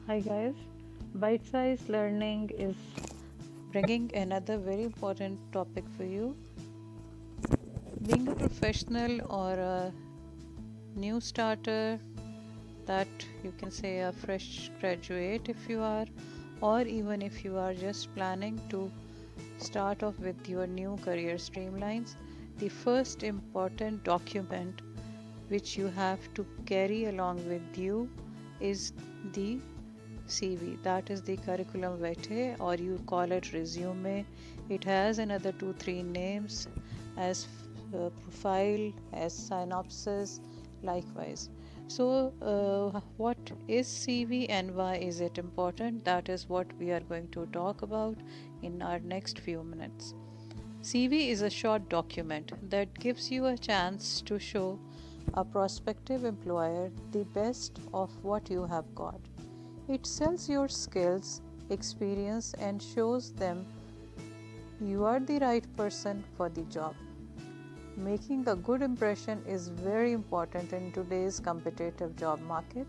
Hi guys, Bite Size Learning is bringing another very important topic for you. Being a professional or a new starter, that you can say a fresh graduate if you are, or even if you are just planning to start off with your new career streamlines, the first important document which you have to carry along with you is the CV, that is the curriculum vitae, or you call it resume. It has another two, three names as profile, as synopsis, likewise. So, what is CV and why is it important? That is what we are going to talk about in our next few minutes. CV is a short document that gives you a chance to show a prospective employer the best of what you have got. It sells your skills, experience, and shows them you are the right person for the job. Making a good impression is very important in today's competitive job market.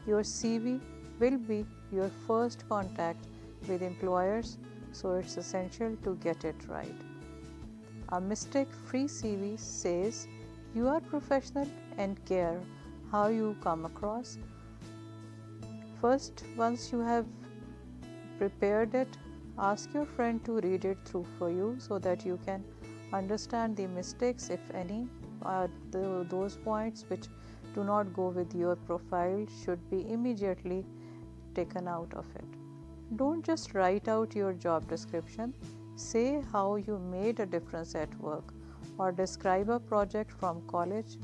Your CV will be your first contact with employers, so it's essential to get it right. A mistake free CV says you are professional and care how you come across. First, once you have prepared it, ask your friend to read it through for you so that you can understand the mistakes, if any. Those points which do not go with your profile should be immediately taken out of it. Don't just write out your job description, say how you made a difference at work or describe a project from college.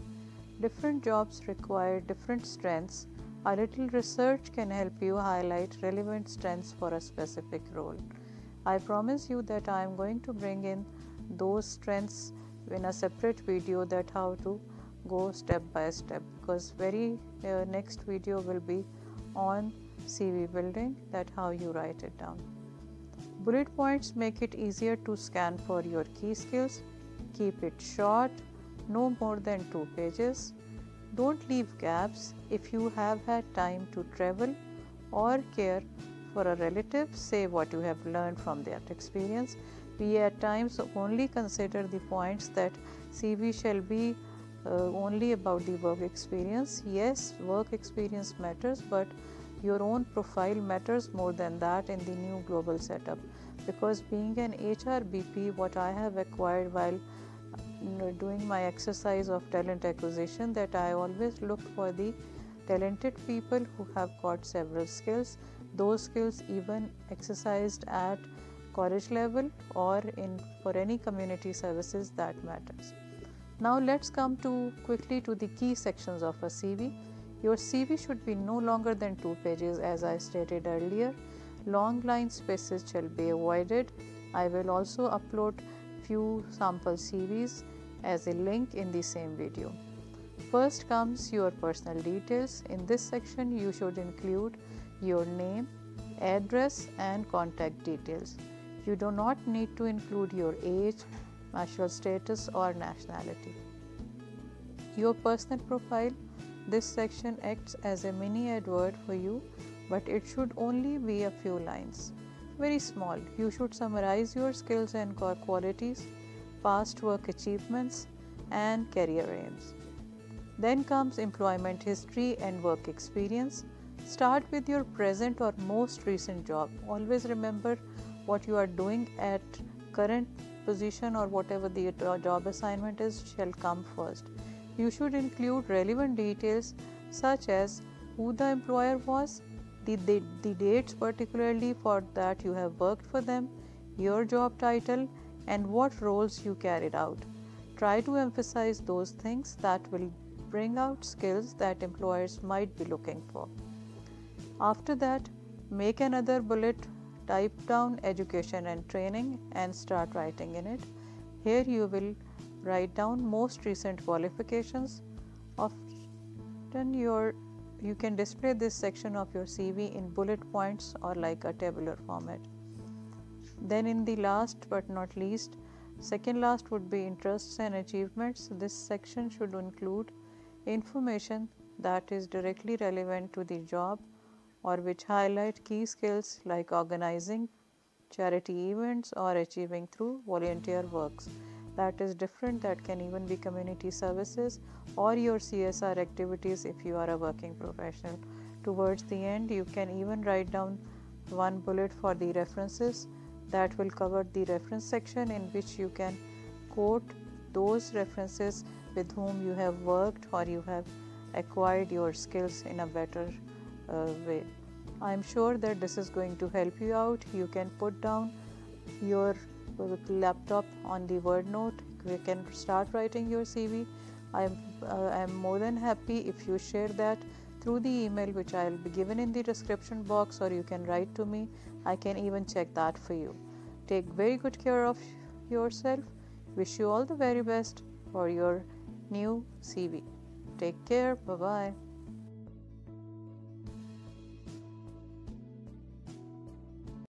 Different jobs require different strengths. A little research can help you highlight relevant strengths for a specific role. I promise you that I am going to bring in those strengths in a separate video, that how to go step by step, because very next video will be on CV building, that how you write it down. Bullet points make it easier to scan for your key skills. Keep it short, no more than 2 pages. Don't leave gaps. If you have had time to travel or care for a relative, say what you have learned from that experience. We at times only consider the points that CV shall be only about the work experience. Yes, work experience matters, but your own profile matters more than that in the new global setup, because being an HRBP, what I have acquired while doing my exercise of talent acquisition, that I always look for the talented people who have got several skills, those skills even exercised at college level or in for any community services, that matters. Now let's come to quickly to the key sections of a CV. Your CV should be no longer than 2 pages, as I stated earlier. Long line spaces shall be avoided. I will also upload few sample CVs as a link in the same video. First comes your personal details. In this section, you should include your name, address, and contact details. You do not need to include your age, marital status, or nationality. Your personal profile. This section acts as a mini advert for you, but it should only be a few lines. Very small. You should summarize your skills and qualities, past work achievements, and career aims. Then comes employment history and work experience. Start with your present or most recent job. Always remember what you are doing at current position, or whatever the job assignment is shall come first. You should include relevant details such as who the employer was, the dates particularly for that you have worked for them, your job title, and what roles you carried out. Try to emphasize those things that will bring out skills that employers might be looking for. After that, make another bullet, type down education and training, and start writing in it. Here you will write down most recent qualifications. Often you can display this section of your CV in bullet points or like a tabular format. Then in the last but not least, second last would be interests and achievements. This section should include information that is directly relevant to the job or which highlight key skills like organizing charity events or achieving through volunteer works. That is different, that can even be community services or your CSR activities if you are a working professional. Towards the end, you can even write down one bullet for the references that will cover the reference section, in which you can quote those references with whom you have worked or you have acquired your skills in a better way. I am sure that this is going to help you out. You can put down your laptop on the word note. You can start writing your CV. I am more than happy if you share that through the email which I will be given in the description box, or you can write to me. I can even check that for you. Take very good care of yourself. Wish you all the very best for your new CV. Take care. Bye bye.